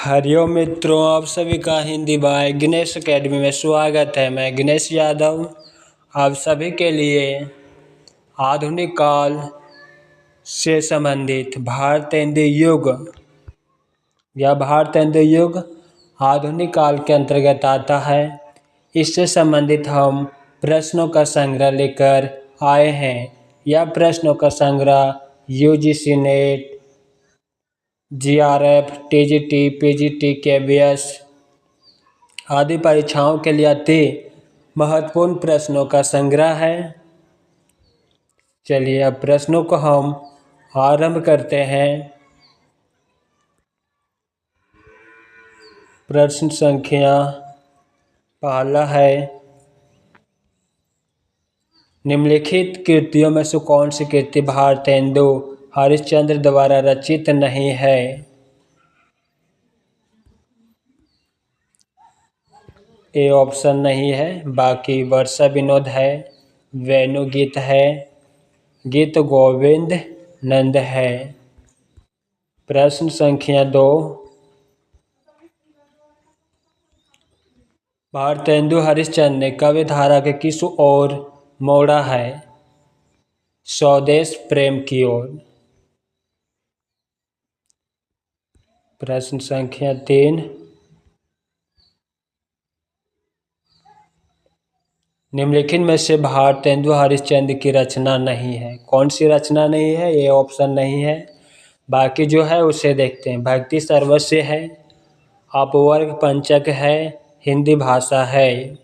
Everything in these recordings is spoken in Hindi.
हरिओम मित्रों, आप सभी का हिंदी बाय गणेश एकेडमी में स्वागत है। मैं गणेश यादव आप सभी के लिए आधुनिक काल से संबंधित भारतेंदु युग या भारतेंदु युग आधुनिक काल के अंतर्गत आता है। इससे संबंधित हम प्रश्नों का संग्रह लेकर आए हैं। यह प्रश्नों का संग्रह UGC net, GRF, TGT, PGT, KVS आदि परीक्षाओं के लिए अति महत्वपूर्ण प्रश्नों का संग्रह है। चलिए अब प्रश्नों को हम आरंभ करते हैं। प्रश्न संख्या पहला है, निम्नलिखित कृतियों में से कौन सी कृति भारतेंदु हरिश्चंद्र द्वारा रचित नहीं है? ए ऑप्शन नहीं है, बाकी वर्षा विनोद है, वेणु गीत है, गीत गोविंद नंद है। प्रश्न संख्या 2, भारतेंदु हरिश्चंद्र ने काव्य धारा के किस ओर मोड़ा है? स्वदेश प्रेम की ओर। प्रश्न संख्या 3, निम्नलिखित में से भारतेंदु हरिश्चंद्र की रचना नहीं है। कौन सी रचना नहीं है? ये ऑप्शन नहीं है, बाकी जो है उसे देखते हैं। भक्ति सर्वस्व है, अपवर्ग पंचक है, हिंदी भाषा है।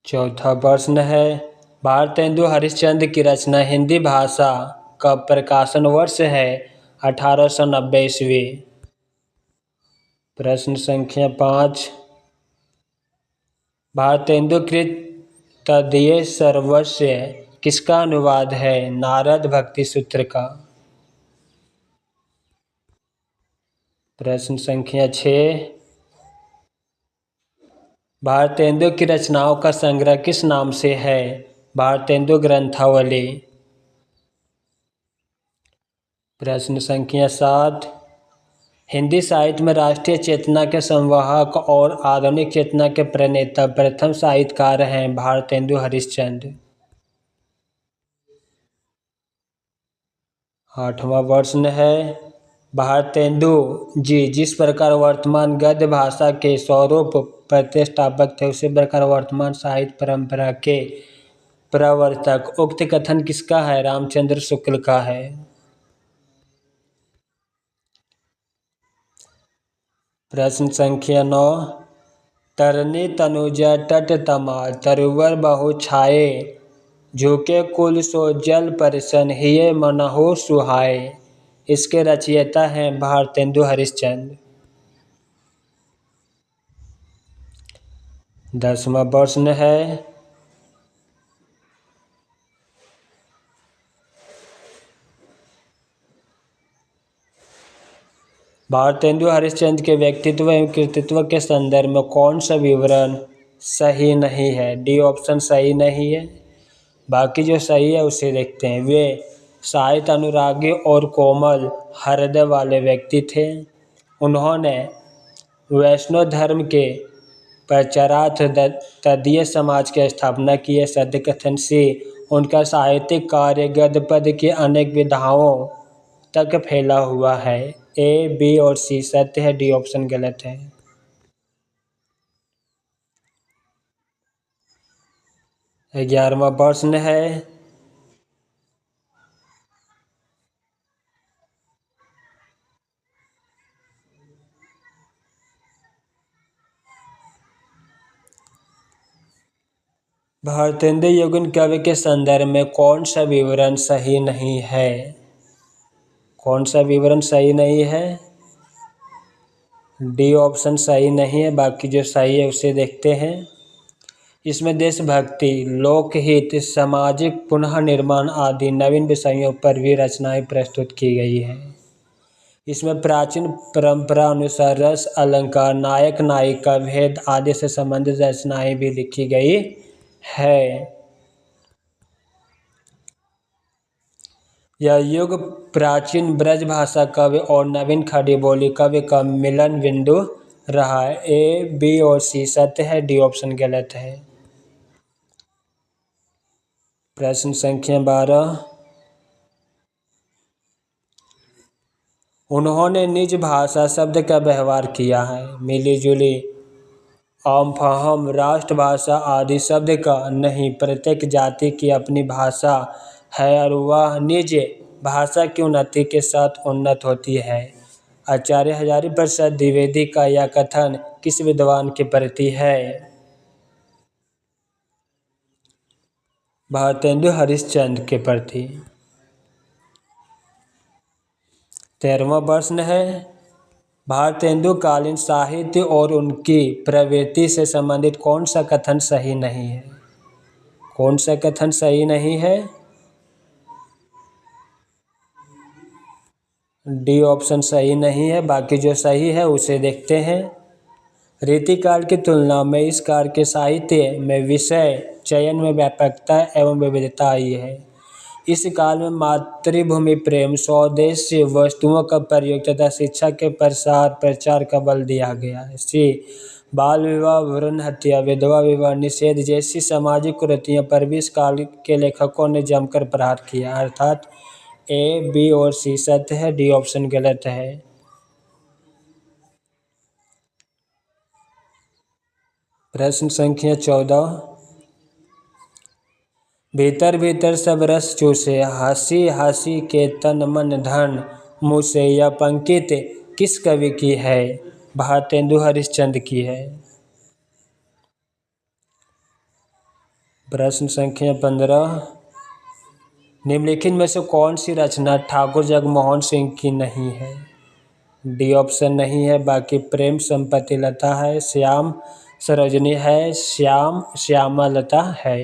चौथा प्रश्न है, भारतेंदु हरिश्चंद्र की रचना हिंदी भाषा का प्रकाशन वर्ष है 1890 ईस्वी। प्रश्न संख्या 5, भारतेंदु कृत तदीय सर्वस्व किसका अनुवाद है? नारद भक्ति सूत्र का। प्रश्न संख्या 6, भारतेंदु की रचनाओं का संग्रह किस नाम से है? भारतेंदु ग्रंथावली। प्रश्न संख्या 7, हिंदी साहित्य में राष्ट्रीय चेतना के संवाहक और आधुनिक चेतना के प्रणेता प्रथम साहित्यकार हैं भारतेंदु हरिश्चंद्र। 8वां प्रश्न है, भारतेंदु जी जिस प्रकार वर्तमान गद्य भाषा के स्वरूप प्रतिष्ठापक थे, उसी प्रकार वर्तमान साहित्य परंपरा के प्रवर्तक उक्त कथन किसका है? रामचंद्र शुक्ल का है। प्रश्न संख्या 9, तरनी तनुजा तट तमा तरुवर बहु छाए, झुके कुल सो जल परिसन हिये मनहु सुहाए। इसके रचयिता हैं भारतेंदु हरिश्चंद्र। 10वां प्रश्न है, भारतेंदु हरिश्चंद्र के व्यक्तित्व एवं कृतित्व के संदर्भ में कौन सा विवरण सही नहीं है? डी ऑप्शन सही नहीं है, बाकी जो सही है उसे देखते हैं। वे साहित्य अनुरागी और कोमल हृदय वाले व्यक्ति थे। उन्होंने वैष्णव धर्म के प्रचारार्थ तदीय समाज की स्थापना की है। सत्य कथन से उनका साहित्यिक कार्य गद्य पद की अनेक विधाओं तक फैला हुआ है। ए, बी और सी सत्य है, डी ऑप्शन गलत है। 11वां प्रश्न है, भारतेंदु युगल काव्य के संदर्भ में कौन सा विवरण सही नहीं है? कौन सा विवरण सही नहीं है? डी ऑप्शन सही नहीं है, बाकी जो सही है उसे देखते हैं। इसमें देशभक्ति, लोकहित, सामाजिक पुनः निर्माण आदि नवीन विषयों पर भी रचनाएं प्रस्तुत की गई हैं। इसमें प्राचीन परंपरा अनुसार रस, अलंकार, नायक नायिका भेद आदि से संबंधित रचनाएं भी लिखी गई है। यह युग प्राचीन ब्रज भाषा काव्य और नवीन खड़ी बोली काव्य का मिलन बिंदु रहा है। ए, बी और सी सत्य है, डी ऑप्शन गलत है। प्रश्न संख्या 12। उन्होंने निज भाषा शब्द का व्यवहार किया है। मिली जुली, आम फाहम, राष्ट्रभाषा आदि शब्द का नहीं। प्रत्येक जाति की अपनी भाषा है और वह निज भाषा की उन्नति के साथ उन्नत होती है। आचार्य हजारी प्रसाद द्विवेदी का यह कथन किस विद्वान के प्रति है? भारतेंदु हरिश्चंद्र के प्रति। 13वां प्रश्न है, भारतेंदु कालीन साहित्य और उनकी प्रवृत्ति से संबंधित कौन सा कथन सही नहीं है? कौन सा कथन सही नहीं है? डी ऑप्शन सही नहीं है। बाकी जो सही है उसे देखते हैं। रीतिकाल की तुलना में इस काल के साहित्य में विषय चयन में व्यापकता एवं विविधता आई है। इस काल में मातृभूमि प्रेम, स्वदेशी वस्तुओं का प्रयोग तथा शिक्षा के प्रचार का बल दिया गया है। सी, बाल विवाह, भ्रूण हत्या, विधवा विवाह निषेध जैसी सामाजिक कुरीतियों पर भी इस काल के लेखकों ने जमकर प्रहार किया। अर्थात ए, बी और सी सत्य है, डी ऑप्शन गलत है। प्रश्न संख्या 14। भीतर भीतर सब रस चूसे, हंसी हंसी के तन मन धन मुँह से, यह पंक्ति किस कवि की है? भारतेंदु हरिश्चंद्र की है। प्रश्न संख्या 15। निम्नलिखित में से कौन सी रचना ठाकुर जगमोहन सिंह की नहीं है? डी ऑप्शन नहीं है। बाकी प्रेम संपत्ति लता है, श्याम सरोजनी है, श्यामलता है।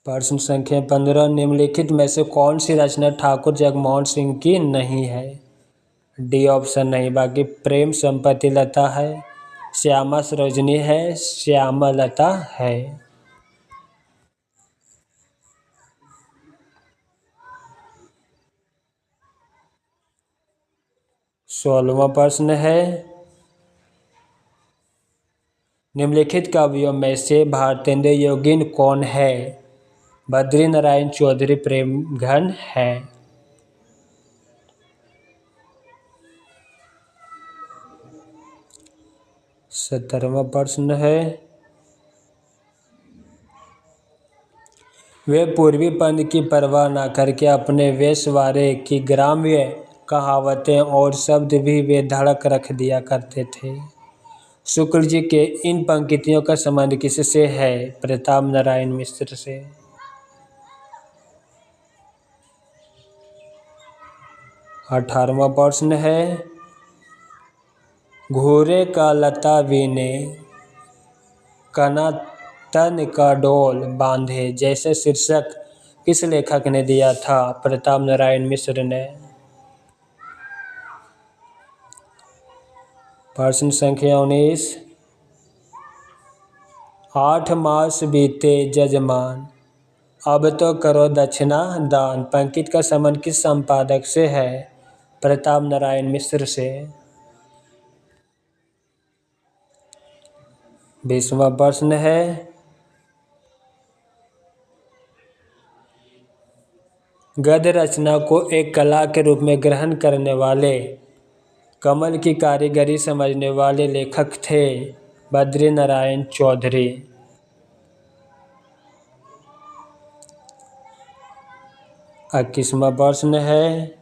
प्रश्न संख्या 15। निम्नलिखित में से कौन सी रचना ठाकुर जगमोहन सिंह की नहीं है? डी ऑप्शन नहीं। बाकी प्रेम संपत्ति लता है, श्यामा सरोजनी है, श्यामलता है। 16वां प्रश्न है, निम्नलिखित कवियों में से भारतेंदु योगिन कौन है? बद्री नारायण चौधरी प्रेमघन है। 17वां प्रश्न है, वे पूर्वी पंथ की परवाह न करके अपने वेशवारे की ग्राम्य कहावतें और शब्द भी वे धड़क रख दिया करते थे। शुक्ल जी के इन पंक्तियों का संबंध किससे है? प्रताप नारायण मिश्र से। 18वां प्रश्न है, घूरे का लता बीने कना तन का डोल बांधे जैसे शीर्षक किस लेखक ने दिया था? प्रताप नारायण मिश्र ने। प्रश्न संख्या 19, 8 मास बीते जजमान, अब तो करो दक्षिणा दान, पंक्ति का संबंध किस संपादक से है? प्रताप नारायण मिश्र से। 20वां प्रश्न है, गद्य रचना को एक कला के रूप में ग्रहण करने वाले, कमल की कारीगरी समझने वाले लेखक थे? बद्री नारायण चौधरी। 21वां प्रश्न है,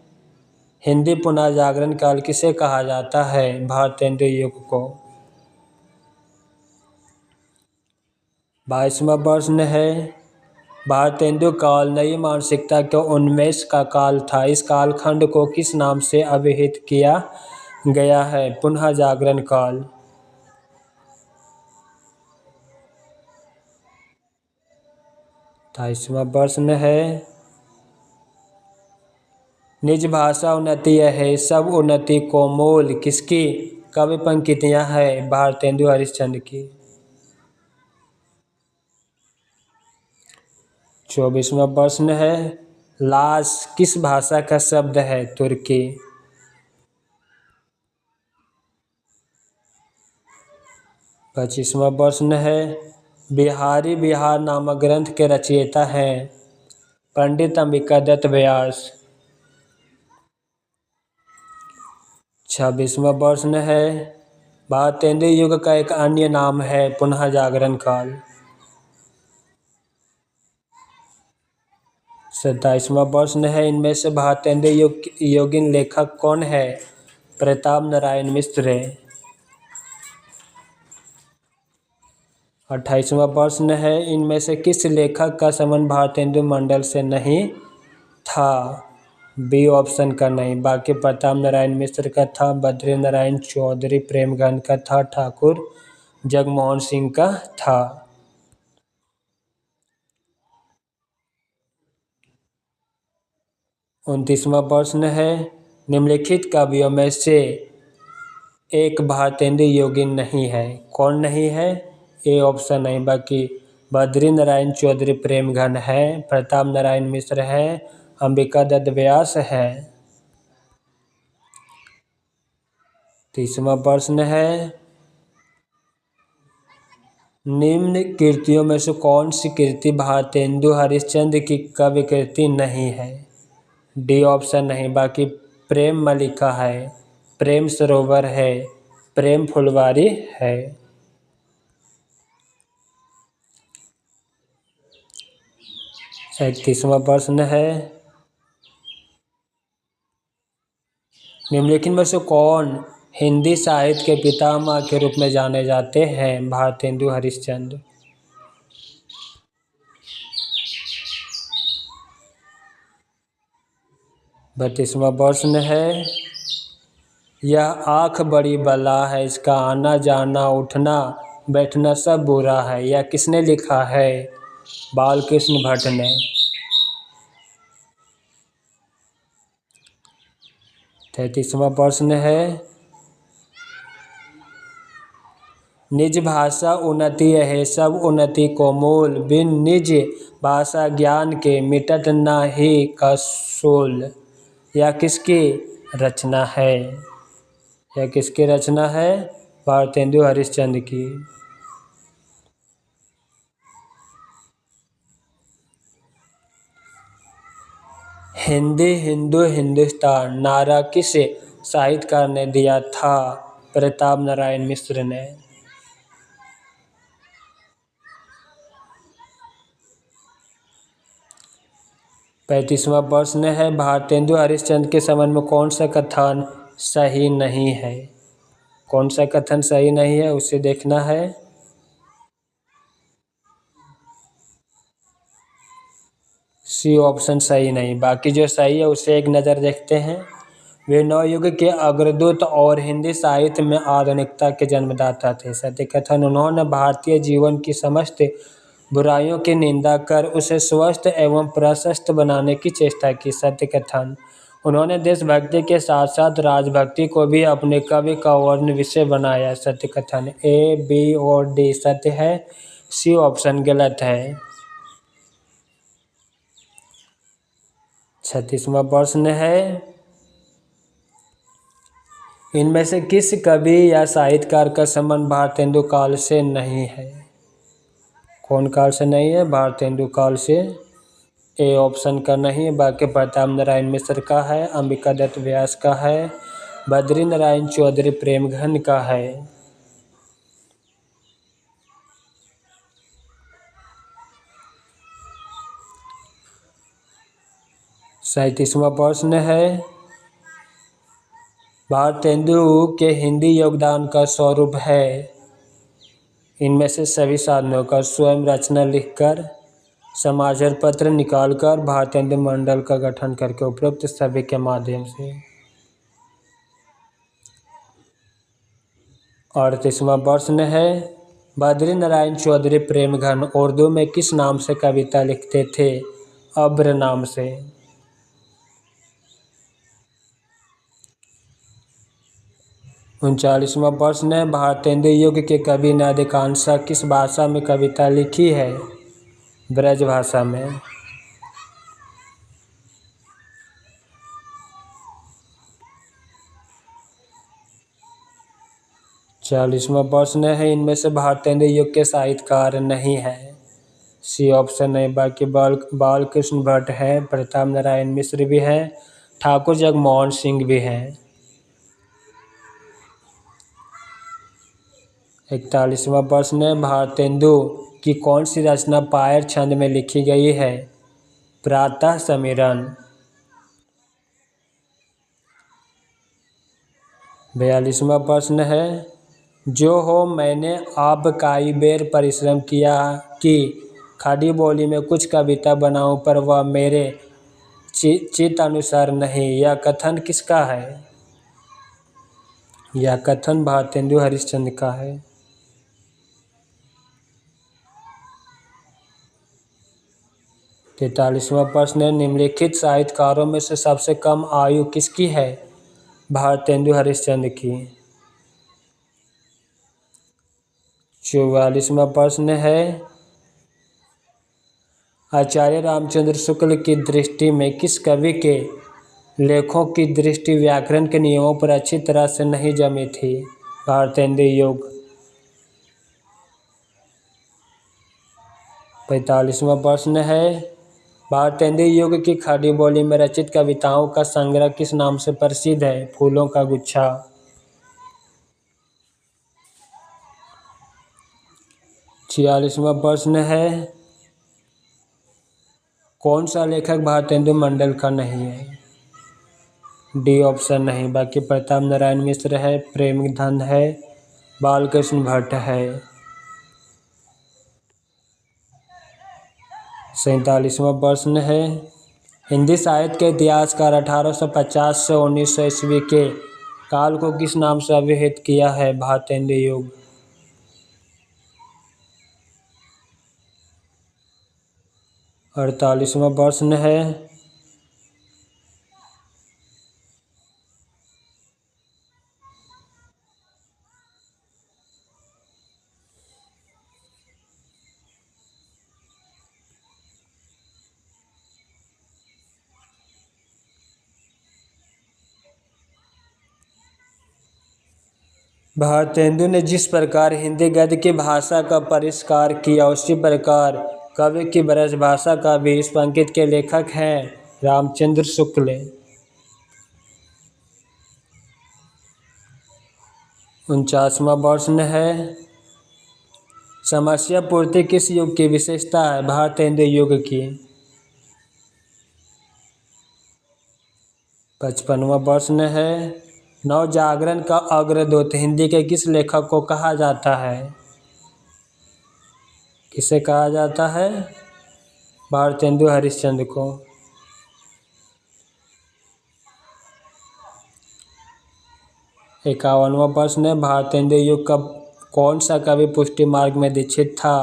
हिंदी पुनः जागरण काल किसे कहा जाता है? भारतेंदु युग को। 22वां प्रश्न है, भारतेंदु काल नई मानसिकता के उन्मेष का काल था। इस कालखंड को किस नाम से अभिहित किया गया है? पुनः जागरण काल। 23वां प्रश्न है, निज भाषा उन्नति है सब उन्नति को मूल किसकी कवि पंक्तियां है? भारतेंदु हरिश्चंद्र की। 24वां प्रश्न है, लास किस भाषा का शब्द है? तुर्की। 25वां प्रश्न है, बिहारी बिहार नामक ग्रंथ के रचयिता हैं? पंडित अंबिका दत्त व्यास। 26वां प्रश्न है, भारतेंदु युग का एक अन्य नाम है? पुनः जागरण काल। 27वां प्रश्न है, इनमें से भारतेंदु योगिन लेखक कौन है? प्रताप नारायण मिश्र। 28वां प्रश्न है, इनमें से किस लेखक का संबंध भारतेंदु मंडल से नहीं था? बी ऑप्शन का नहीं, बाकी प्रताप नारायण मिश्र का था, बद्री नारायण चौधरी प्रेमगंज का था, ठाकुर जगमोहन सिंह का था। 29वां प्रश्न है, निम्नलिखित कवियों में से एक भारतेंदु योगिन नहीं है? कौन नहीं है? ए ऑप्शन नहीं, बाकी बद्री नारायण चौधरी प्रेमगंज है, प्रताप नारायण मिश्र है, अंबिका दत्त व्यास है। 30वां प्रश्न है, निम्न कृतियों में से कौन सी कृति भारतेंदु हरिश्चंद्र की काव्य कृति नहीं है? डी ऑप्शन नहीं, बाकी प्रेम मलिका है, प्रेम सरोवर है, प्रेम फुलवारी है। 31वां प्रश्न है, निम्नलिखित में से कौन हिंदी साहित्य के पितामह के रूप में जाने जाते हैं? भारतेंदु हरिश्चंद्र। 32वां प्रश्न है, यह आँख बड़ी बला है, इसका आना जाना उठना बैठना सब बुरा है, यह किसने लिखा है? बालकृष्ण भट्ट ने। 33वां प्रश्न है, निज भाषा उन्नति है सब उन्नति को मूल, बिन निज भाषा ज्ञान के मिटत नाही कसूल, यह किसकी रचना है? यह किसकी रचना है? भारतेंदु हरिश्चंद्र की। हिंदी हिंदू हिंदुस्तान नारा किस साहित्यकार ने दिया था? प्रताप नारायण मिश्र ने। 35वां प्रश्न है, भारतेंदु हरिश्चंद्र के संबंध में कौन सा कथन सही नहीं है? कौन सा कथन सही नहीं है उसे देखना है। सी ऑप्शन सही नहीं, बाकी जो सही है उसे एक नज़र देखते हैं। वे नवयुग के अग्रदूत और हिंदी साहित्य में आधुनिकता के जन्मदाता थे। सत्य कथन, उन्होंने भारतीय जीवन की समस्त बुराइयों की निंदा कर उसे स्वस्थ एवं प्रशस्त बनाने की चेष्टा की। सत्य कथन, उन्होंने देशभक्ति के साथ साथ राजभक्ति को भी अपने कवि का वर्ण विषय बनाया। सत्य कथन, ए बी और डी सत्य है, सी ऑप्शन गलत है। 36वां प्रश्न है, इनमें से किस कवि या साहित्यकार का संबंध भारतेंदु काल से नहीं है? कौन काल से नहीं है? भारतेंदु काल से। ए ऑप्शन का नहीं, बाकी प्रताप नारायण मिश्र का है, अंबिका दत्त व्यास का है, बद्री नारायण चौधरी प्रेमगंज का है। 37वां प्रश्न है, भारतेंदु के हिंदी योगदान का स्वरूप है? इनमें से सभी साधनों का स्वयं रचना लिखकर, समाचार पत्र निकालकर, भारतेंदु मंडल का गठन करके, उपरोक्त सभी के माध्यम से। 38वां प्रश्न है, बद्री नारायण चौधरी प्रेमगंज उर्दू में किस नाम से कविता लिखते थे? अब्र नाम से। 39वां प्रश्न है, भारतेंदु युग के कवि ने अधिकांशतः किस भाषा में कविता लिखी है? ब्रज भाषा में। 40वां प्रश्न है, इनमें से भारतेंदु युग के साहित्यकार नहीं है। सी ऑप्शन है। बाकी बाल कृष्ण भट्ट है, प्रताप नारायण मिश्र भी है, ठाकुर जगमोहन सिंह भी हैं। 41वां प्रश्न है, भारतेंदु की कौन सी रचना पायर छंद में लिखी गई है? प्रातः समीरण। 42वां प्रश्न है, जो हो मैंने आप काई बेर परिश्रम किया कि खड़ी बोली में कुछ कविता बनाऊं, पर वह मेरे चित अनुसार नहीं। यह कथन किसका है? यह कथन भारतेंदु हरिश्चंद्र का है। 43वां प्रश्न है, निम्नलिखित साहित्यकारों में से सबसे कम आयु किसकी है? भारतेंदु हरिश्चंद्र की। 44वां प्रश्न है, आचार्य रामचंद्र शुक्ल की दृष्टि में किस कवि के लेखों की दृष्टि व्याकरण के नियमों पर अच्छी तरह से नहीं जमी थी? भारतेंदु युग। 45वां प्रश्न है, भारतेंदु युग की खड़ी बोली में रचित कविताओं का संग्रह किस नाम से प्रसिद्ध है? फूलों का गुच्छा। 46वां प्रश्न है, कौन सा लेखक भारतेंदु मंडल का नहीं है? डी ऑप्शन नहीं। बाकी प्रताप नारायण मिश्र है, प्रेमधन है, बालकृष्ण भट्ट है। 47वां प्रश्न है, हिंदी साहित्य के इतिहासकार 1850 से 1900 ईस्वी के काल को किस नाम से अभिहित किया है? भारतेंदु युग। 48वां प्रश्न है, भारतेंदु ने जिस प्रकार हिंदी गद्य की भाषा का परिष्कार किया, उसी प्रकार काव्य की ब्रजभाषा का भी इस पंक्ति के लेखक हैं रामचंद्र शुक्ल। 49वां प्रश्न है, समस्या पूर्ति किस युग की विशेषता है? भारतेंदु युग की। 55वां प्रश्न है, नवजागरण का अग्रदूत हिंदी के किस लेखक को कहा जाता है? किसे कहा जाता है? भारतेंदु हरिश्चंद्र को। 51वां प्रश्न है, भारतेंदु युग का कौन सा कवि पुष्टि मार्ग में दीक्षित था?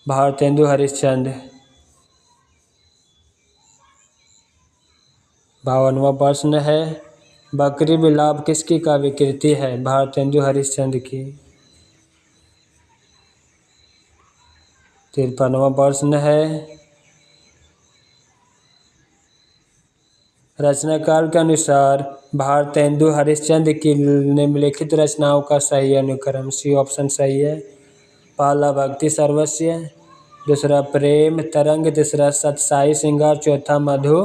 भारतेंदु हरिश्चंद्र। 52वां प्रश्न है, बकरी विलाप किसकी काव्य कृति है? भारतेंदु हरिश्चंद्र की। 53वां प्रश्न है, रचनाकाल के अनुसार भारतेंदु हरिश्चंद्र की निम्नलिखित रचनाओं का सही अनुक्रम। सी ऑप्शन सही है। पहला भक्ति सर्वस्व, दूसरा प्रेम तरंग, तीसरा सतसाई श्रृंगार, चौथा मधु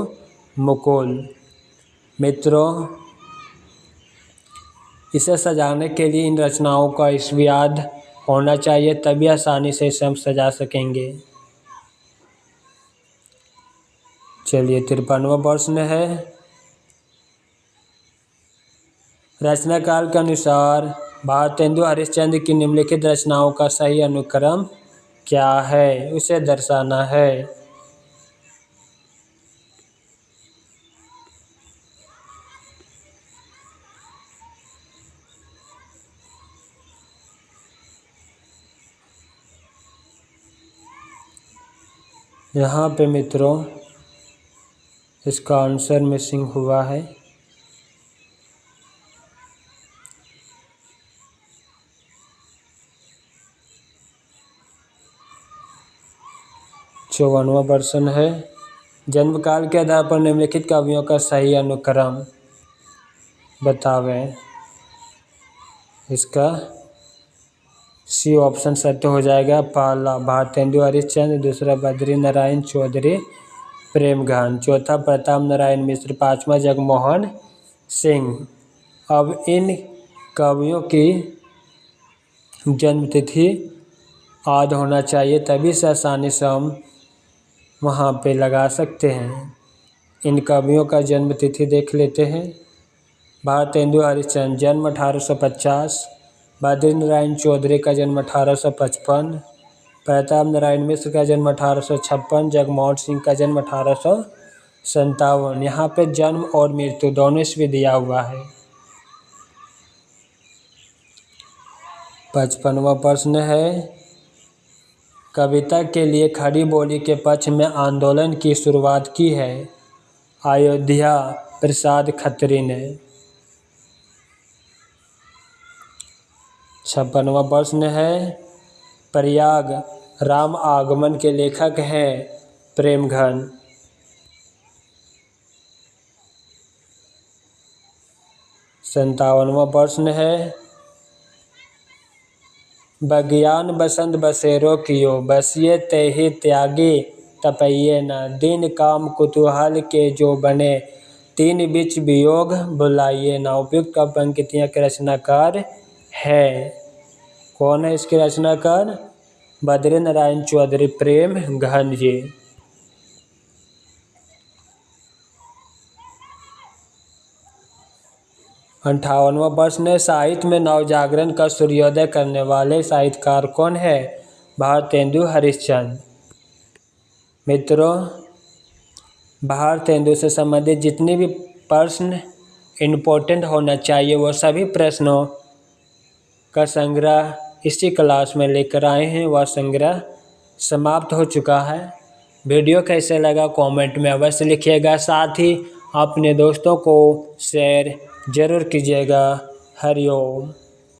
मुकुल। मित्रों, इसे सजाने के लिए इन रचनाओं का ईस्वी याद होना चाहिए, तभी आसानी से इसे हम सजा सकेंगे। चलिए 53वां प्रश्न है, रचनाकाल के अनुसार भारतेंदु हरिश्चंद्र की निम्नलिखित रचनाओं का सही अनुक्रम क्या है? उसे दर्शाना है। यहाँ पे मित्रों इसका आंसर मिसिंग हुआ है। चौवनवां प्रश्न है, जन्मकाल के आधार पर निम्नलिखित कवियों का सही अनुक्रम बतावें। इसका सी ऑप्शन सत्य हो जाएगा। पहला भारतेंदु हरिश्चंद्र, दूसरा बद्री नारायण चौधरी प्रेमघन, चौथा प्रताप नारायण मिश्र, पांचवा जगमोहन सिंह। अब इन कवियों की जन्मतिथि आज होना चाहिए, तभी से आसानी से हम वहाँ पे लगा सकते हैं। इन कवियों का जन्मतिथि देख लेते हैं। भारतेंदु हरिश्चंद्र जन्म 1850, बद्री नारायण चौधरी का जन्म 1855, प्रताप नारायण मिश्र का जन्म 1856, जगमोहन सिंह का जन्म 1857। यहाँ पे जन्म और मृत्यु दोनों ईस्वी दिया हुआ है। 55वां प्रश्न है, कविता के लिए खड़ी बोली के पक्ष में आंदोलन की शुरुआत की है अयोध्या प्रसाद खत्री ने। 56वां प्रश्न है, प्रयाग राम आगमन के लेखक हैं प्रेमघन। 57वां प्रश्न है, बगियान बसंत बसेरो कियो, बसिए तेहि त्यागी तपइये न, दिन काम कुतूहल के जो बने, तीन बिच वियोग बुलाइए न। उपयुक्त पंक्तियाँ के रचनाकार है। कौन है इसके रचनाकार? बद्री नारायण चौधरी प्रेमघन जी। 58वां प्रश्न है, साहित्य में नवजागरण का सूर्योदय करने वाले साहित्यकार कौन है? भारतेंदु हरिश्चंद्र। मित्रों, भारतेंदु से संबंधित जितने भी प्रश्न इम्पोर्टेंट होना चाहिए वो सभी प्रश्नों का संग्रह इसी क्लास में लेकर आए हैं। वह संग्रह समाप्त हो चुका है। वीडियो कैसे लगा कमेंट में अवश्य लिखिएगा, साथ ही अपने दोस्तों को शेयर जरूर कीजिएगा। हरिओम।